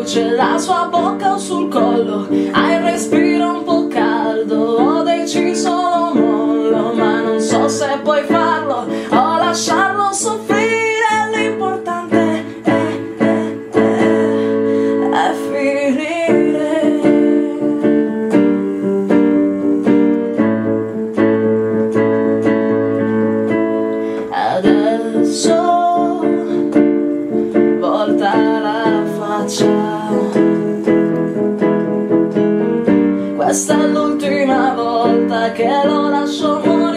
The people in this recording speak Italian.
luce, la sua bocca sul collo, ha il respiro un po' caldo, ho deciso lo mollo, ma non so se puoi farlo o lasciarlo soffrire, l'importante è finire. Adesso volta la faccia, questa è l'ultima volta che lo lascio morire.